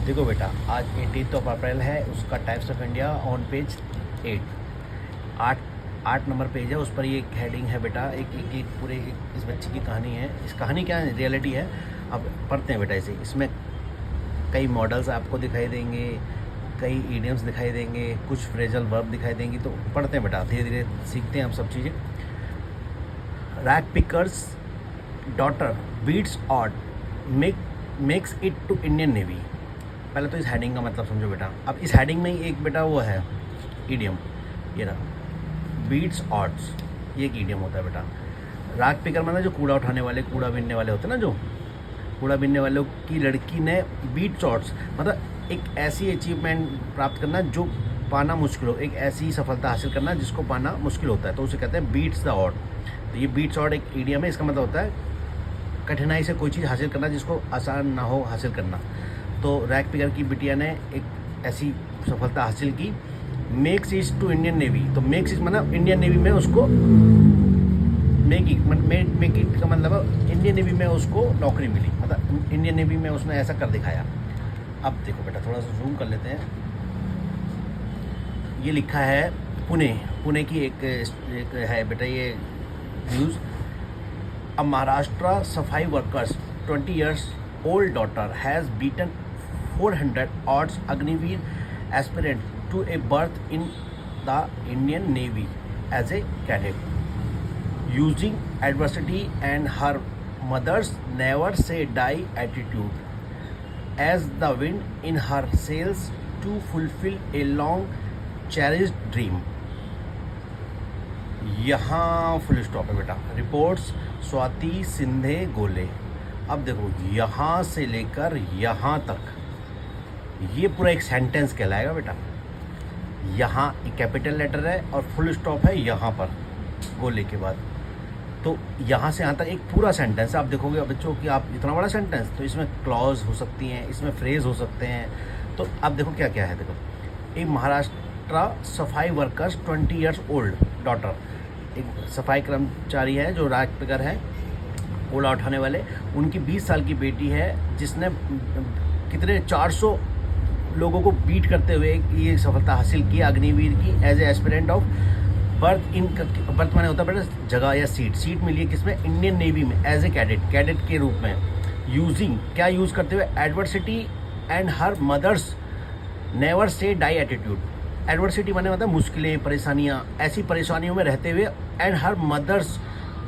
देखो बेटा, आज 18 अप्रैल है, उसका times of India on page 8 number page है, उस पर ये एक हेडिंग है बेटा। एक पूरे इस बच्चे की कहानी है। इस कहानी क्या है, रियलिटी है। अब पढ़ते हैं बेटा इसे। इसमें कई मॉडल्स आपको दिखाई देंगे, कई ईडियम्स दिखाई देंगे, कुछ फ्रेजल वर्ब दिखाई देंगी। तो पढ़ते हैं बेटा, धीरे धीरे सीखते हैं हम सब चीज़ें। Rag picker's daughter beats odd makes it to Indian navy. पहले तो इस हेडिंग का मतलब समझो बेटा। अब इस हेडिंग में ही एक बेटा वो है ईडियम, ये रहा, बीट्स ऑड्स, ये एक ईडियम होता है बेटा। राग पिकर मतलब जो कूड़ा उठाने वाले, कूड़ा बीनने वाले होते हैं ना, जो कूड़ा बीनने वालों की लड़की ने बीट्स ऑड्स मतलब एक ऐसी अचीवमेंट प्राप्त करना जो पाना मुश्किल हो, एक ऐसी सफलता हासिल करना जिसको पाना मुश्किल होता है, तो उसे कहते हैं बीट्स द ऑड। तो ये बीट्स ऑड एक ईडियम है। इसका मतलब होता है कठिनाई से कोई चीज़ हासिल करना जिसको आसान ना हो हासिल करना। तो रैग पिकर की बिटिया ने एक ऐसी सफलता हासिल की, makes it to Indian navy. तो मेक्स इट मतलब इंडियन नेवी में उसको मेक इट का मतलब इंडियन नेवी में उसको नौकरी मिली, मतलब इंडियन नेवी में उसने ऐसा कर दिखाया। अब देखो बेटा, थोड़ा सा जूम कर लेते हैं। ये लिखा है पुणे की एक है बेटा ये news. A Maharashtra Safai worker's 20 years old daughter has beaten 400 odds Agniveer aspirant to a berth in the Indian Navy as a cadet. Using adversity and her mother's never say die attitude as the wind in her sails to fulfill a long cherished dream. यहाँ full stop है बेटा। Reports Swati Shinde गोले। अब देखो, यहाँ से लेकर यहाँ तक ये पूरा एक सेंटेंस कहलाएगा बेटा। यहाँ एक कैपिटल लेटर है और फुल स्टॉप है यहाँ पर गोले के बाद। तो यहाँ से यहाँ तक एक पूरा सेंटेंस है। आप देखोगे बच्चों कि आप इतना बड़ा सेंटेंस, तो इसमें क्लॉज हो सकती हैं, इसमें फ्रेज हो सकते हैं। तो अब देखो क्या क्या है। देखो, एक महाराष्ट्र सफाई वर्कर्स 20 ईयर्स ओल्ड डॉटर, एक सफाई कर्मचारी है जो राग पिकर है, कूड़ा उठाने वाले, उनकी 20 साल की बेटी है जिसने कितने 400 लोगों को बीट करते हुए ये सफलता हासिल की अग्निवीर की as a aspirant of birth माने होता है बेटा जगह या सीट मिली है किसमें, इंडियन नेवी में एज ए कैडेट के रूप में। यूजिंग क्या यूज़ करते हुए, adversity and her mother's never say die attitude. Adversity माने मतलब मुश्किलें, परेशानियाँ, ऐसी परेशानियों में रहते हुए, and her mother's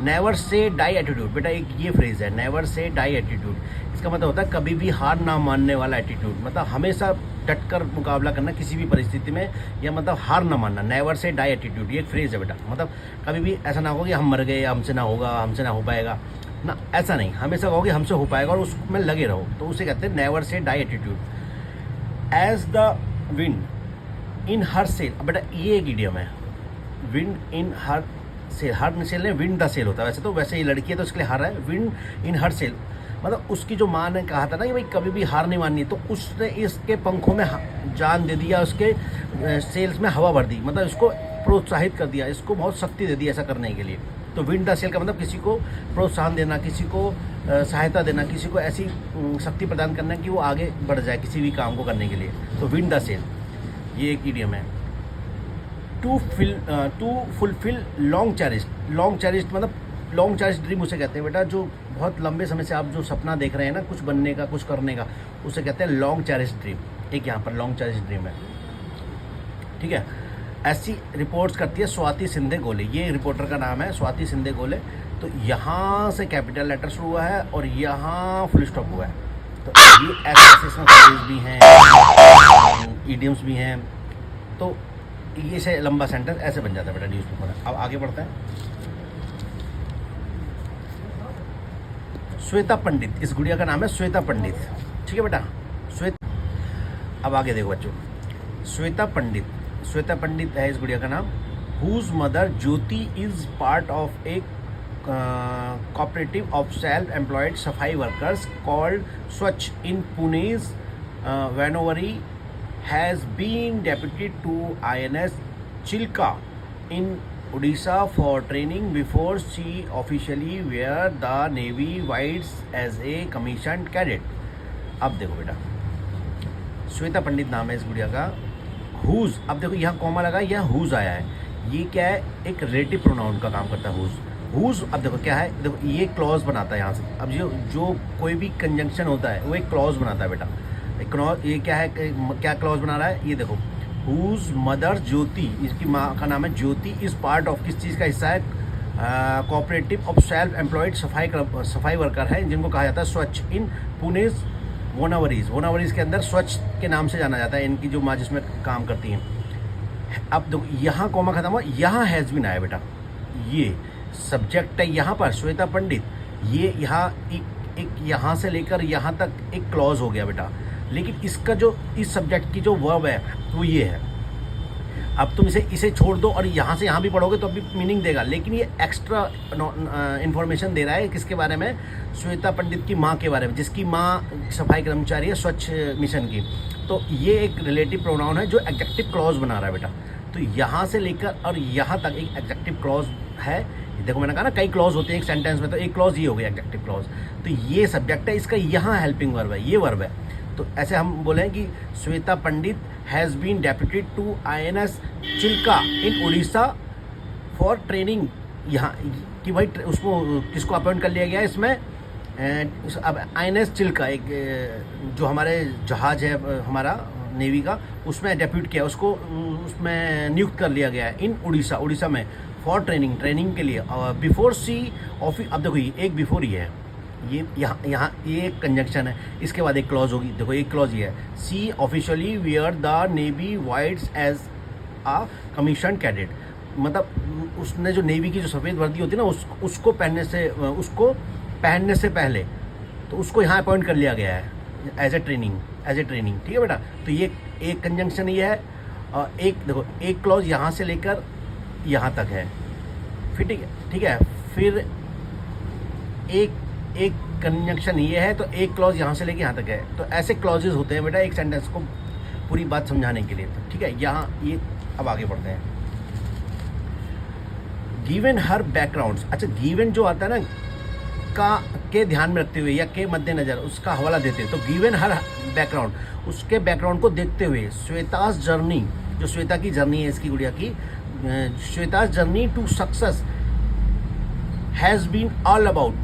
never say die attitude. बेटा एक ये फ्रेज़ है, नेवर से डाई एटीट्यूड। इसका मतलब होता है कभी भी हार ना मानने वाला एटीट्यूड, मतलब हमेशा डटकर मुकाबला करना किसी भी परिस्थिति में, या मतलब हार ना मानना। नेवर से डाई एटीट्यूड ये एक फ्रेज़ है बेटा। मतलब कभी भी ऐसा ना हो कि हम मर गए, हमसे ना होगा, हमसे ना हो पाएगा ना, ऐसा नहीं। हमेशा कहोगे हमसे हो पाएगा और उसमें लगे रहो, तो उसे कहते हैं never say die attitude. As the wind in her sail. बेटा ये एक इडियम है, wind in her sail. Her sail ने विंड द सेल होता है वैसे तो, वैसे ये लड़की है तो इसके लिए हर है। विंड इन हर सेल मतलब उसकी जो माँ ने कहा था ना कि भाई कभी भी हार नहीं माननी, तो उसने इसके पंखों में जान दे दिया, उसके सेल्स में हवा भर दी, मतलब इसको प्रोत्साहित कर दिया, इसको बहुत शक्ति दे दी ऐसा करने के लिए। तो विंड द सेल का मतलब किसी को प्रोत्साहन देना, किसी को सहायता देना, किसी को ऐसी शक्ति प्रदान करना कि वो आगे बढ़ जाए किसी भी काम को करने के लिए। तो विंड द सेल ये एक इडियम है। टू फुलफिल लॉन्ग चेरिस्ड मतलब लॉन्ग चेरिस्ड ड्रीम उसे कहते हैं बेटा, जो बहुत लंबे समय से आप जो सपना देख रहे हैं ना, कुछ बनने का, कुछ करने का, उसे कहते हैं लॉन्ग चेरिस्ड ड्रीम। एक यहाँ पर लॉन्ग चेरिस्ड ड्रीम है, ठीक है। ऐसी रिपोर्ट्स करती है स्वाति सिंधे गोले, ये रिपोर्टर का नाम है स्वाति सिंधे गोले। तो यहाँ से कैपिटल लेटर शुरू हुआ है और यहाँ फुल स्टॉप हुआ है। तो ये ऐसे इसमें फ्रेज भी हैं, ईडियम्स भी हैं, तो ये से लंबा सेंटेंस ऐसे बन जाता है बेटा न्यूज़पेपर। अब आगे बढ़ते हैं। श्वेता पंडित, इस गुड़िया का नाम है श्वेता पंडित, ठीक है बेटा। अब आगे देखो बच्चों, श्वेता पंडित है इस गुड़िया का नाम। Whose mother Jyoti is part of a cooperative of self-employed सफाई workers called Swachh in Pune's Vannovary, has been deputed to INS Chilka in Odisha for training before she officially wear the Navy whites as a commissioned cadet. अब देखो बेटा, श्वेता पंडित नाम है इस गुड़िया का। Whose, अब देखो यहाँ कॉमा लगा, यह हुज आया है, ये क्या है, एक रिलेटिव प्रोनाउन का काम करता है हुज। हुज अब देखो क्या है, देखो ये क्लॉज बनाता है यहाँ से। अब जो कोई भी कंजंक्शन होता है वो एक क्लॉज बनाता है बेटा। ये क्या है, क्या क्लॉज बना रहा है, ये देखो, हुज मदर ज्योति, इसकी माँ का नाम है ज्योति, इज पार्ट ऑफ, किस चीज़ का हिस्सा है, कोऑपरेटिव ऑफ सेल्फ एम्प्लॉयड सफाई वर्कर है, जिनको कहा जाता है स्वच्छ इन पुणे वोनावरीज के अंदर स्वच्छ के नाम से जाना जाता है इनकी जो माँ जिसमें काम करती हैं। अब देखो यहाँ कॉमा खत्म हुआ, यहाँ हैज़ बीन आया बेटा, ये सब्जेक्ट है यहाँ पर श्वेता पंडित, ये यहाँ एक यहाँ से लेकर यहाँ तक एक क्लॉज हो गया बेटा। लेकिन इसका जो इस सब्जेक्ट की जो वर्ब है वो ये है। अब तुम इसे छोड़ दो और यहाँ से यहाँ भी पढ़ोगे तो अभी मीनिंग देगा, लेकिन ये एक्स्ट्रा इन्फॉर्मेशन दे रहा है किसके बारे में, श्वेता पंडित की माँ के बारे में, जिसकी माँ सफाई कर्मचारी है स्वच्छ मिशन की। तो ये एक रिलेटिव प्रोनाउन है जो एडजेक्टिव क्लॉज बना रहा है बेटा। तो यहाँ से लेकर और यहाँ तक एक एडजेक्टिव क्लॉज है। देखो मैंने कहा ना कई क्लॉज होते हैं एक सेंटेंस में, तो एक क्लॉज ये हो गया एडजेक्टिव क्लॉज। तो ये सब्जेक्ट है, इसका यहाँ हेल्पिंग वर्ब है, ये वर्ब है। तो ऐसे हम बोलें कि Shweta Pandit has been deputed to INS Chilka in Orissa for training, यहाँ कि भाई उसको किसको अपॉइंट कर लिया गया इसमें, अब INS चिल्का एक जो हमारे जहाज है हमारा नेवी का, उसमें डेप्यूट किया, उसको उसमें नियुक्त कर लिया गया है इन उड़ीसा में फॉर ट्रेनिंग के लिए। बिफोर सी ऑफिस, अब देखो ये एक बिफोर ही है, ये यहाँ ये एक कंजंक्शन है, इसके बाद एक क्लॉज होगी। देखो एक क्लॉज ये है, she officially wear the navy whites as a commission cadet, मतलब उसने जो नेवी की जो सफ़ेद वर्दी होती है ना उसको पहनने से पहले तो उसको यहाँ अपॉइंट कर लिया गया है एज ए ट्रेनिंग, ठीक है बेटा। तो ये एक कंजंक्शन ये है, और एक देखो एक क्लॉज यहाँ से लेकर यहाँ तक है, फिर ठीक है। फिर एक कंजंक्शन ये है, तो एक क्लॉज यहाँ से लेके यहाँ तक है। तो ऐसे क्लॉजेज होते हैं बेटा एक सेंटेंस को पूरी बात समझाने के लिए। तो ठीक है, यहाँ ये अब आगे बढ़ते हैं। गिवन हर बैकग्राउंड्स, अच्छा गिवन जो आता है ना के ध्यान में रखते हुए या के मद्देनजर उसका हवाला देते हैं, तो गिवन हर बैकग्राउंड, उसके बैकग्राउंड को देखते हुए श्वेतास जर्नी, जो श्वेता की जर्नी है इसकी गुड़िया की, Shweta's journey to success has been all about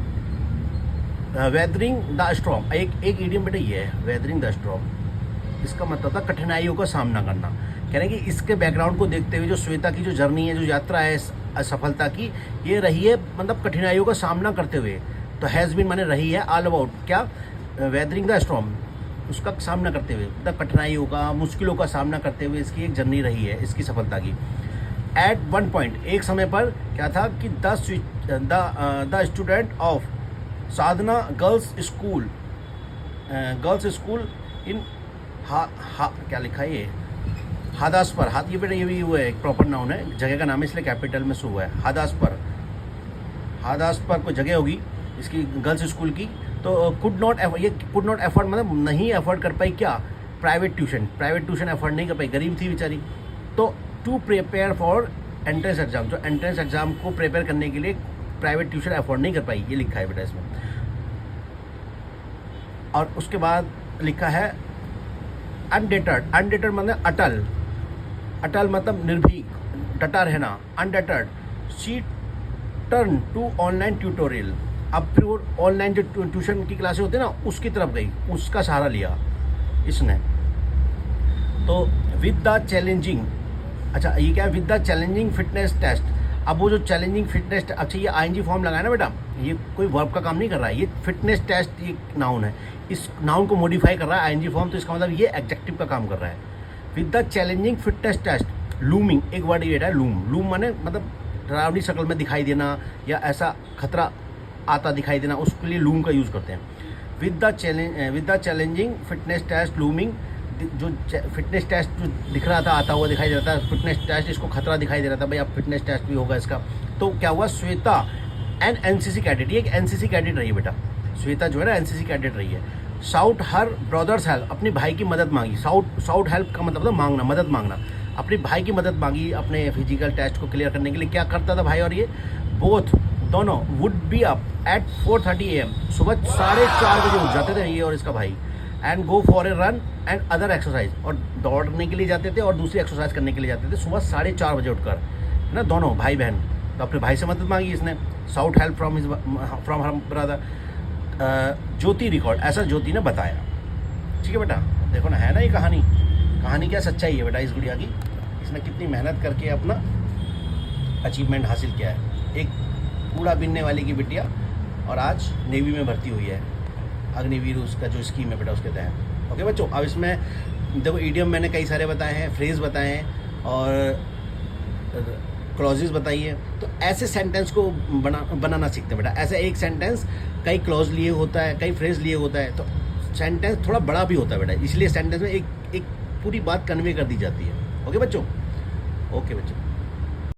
weathering the storm. एक इडियम बेटा ये है वेदरिंग द स्टॉर्म, इसका मतलब था कठिनाइयों का सामना करना। कह रहे हैं कि इसके बैकग्राउंड को देखते हुए जो श्वेता की जो जर्नी है, जो यात्रा है सफलता की, ये रही है मतलब कठिनाइयों का सामना करते हुए। तो हैज़ बीन माने रही है, ऑल अबाउट क्या, वेदरिंग द स्टॉर्म, उसका सामना करते हुए, मतलब कठिनाइयों का मुश्किलों का सामना करते हुए इसकी एक जर्नी रही है इसकी सफलता की। एट वन पॉइंट, एक समय पर क्या था कि the student of Sadhana girls school इन क्या लिखा है ये, हादासपर, हाथ ये बेटा ये भी हुआ है, एक प्रॉपर नाउन है, जगह का नाम है इसलिए कैपिटल में शो हुआ है। हादासपर कोई जगह होगी इसकी गर्ल्स स्कूल की। तो कुड नॉट एफर्ड मतलब नहीं एफर्ड कर पाई क्या, प्राइवेट ट्यूशन एफर्ड नहीं कर पाई, गरीब थी बेचारी। तो to prepare for entrance exam, जो एंट्रेंस एग्जाम को प्रिपेयर करने के लिए प्राइवेट ट्यूशन एफोर्ड नहीं कर पाई, ये लिखा है बेटा इसमें। और उसके बाद लिखा है अनडेटर्ड मतलब अटल मतलब निर्भीक, डटा रहना, undeterred. She turn to online tutorial, अब फिर वो ऑनलाइन जो ट्यूशन की क्लासेस होती है ना उसकी तरफ गई, उसका सहारा लिया इसने। तो विद द चैलेंजिंग, अच्छा ये क्या है, with the challenging fitness test. अब वो जो चैलेंजिंग फिटनेस, अच्छा ये ING फॉर्म लगाया ना बेटा, ये कोई वर्ब का काम नहीं कर रहा है, ये फिटनेस टेस्ट ये नाउन है, इस नाउन को मॉडिफाई कर रहा है ING फॉर्म, तो इसका मतलब ये एडजेक्टिव का काम कर रहा है। With the challenging fitness test, looming एक वर्ड ये है, लूम माने मतलब डरावनी शक्ल में दिखाई देना या ऐसा खतरा आता दिखाई देना, उसके लिए लूम का यूज़ करते हैं। With the challenging fitness test looming, जो फिटनेस टेस्ट जो दिख रहा था आता हुआ दिखाई दे रहा था, फिटनेस टेस्ट इसको खतरा दिखाई दे रहा था, भाई अब फिटनेस टेस्ट भी होगा इसका। तो क्या हुआ, श्वेता एन NCC कैडेट, ये एक NCC कैडेट रही है बेटा, श्वेता जो है ना NCC कैडेट रही है। साउट हर ब्रदर्स हेल्प, अपनी भाई की मदद मांगी, साउट हेल्प का मतलब मांगना, मदद मांगना, अपने भाई की मदद मांगी अपने फिजिकल टेस्ट को क्लियर करने के लिए। क्या करता था भाई और ये, बोथ दोनों would be up at 4:30 AM, सुबह 4:30 बजे उठ जाते थे ये और इसका भाई, and go for a run and other exercise, और दौड़ने के लिए जाते थे और दूसरी एक्सरसाइज करने के लिए जाते थे सुबह 4:30 बजे उठकर, है ना, दोनों भाई बहन। तो अपने भाई से मदद मांगी इसने, south help from her brother. Jyoti record, ऐसा ज्योति ने बताया। ठीक है बेटा, देखो ना, है ना ये कहानी क्या सच्चाई है बेटा इस गुड़िया की। इसने कितनी मेहनत करके अपना अचीवमेंट हासिल किया है। एक कूड़ा बीनने वाली की बिटिया और आज नेवी में भर्ती हुई है, अग्निवीर उसका जो स्कीम है बेटा उसके तहत। ओके बच्चों, अब इसमें देखो ईडियम मैंने कई सारे बताए हैं, फ्रेज बताए हैं और क्लॉजेस बताई है। तो ऐसे सेंटेंस को बनाना सीखते हैं बेटा। ऐसे एक सेंटेंस कई क्लॉज लिए होता है, कई फ्रेज लिए होता है, तो सेंटेंस थोड़ा बड़ा भी होता है बेटा, इसलिए सेंटेंस में एक पूरी बात कन्वे कर दी जाती है। ओके बच्चों, ओके बच्चों।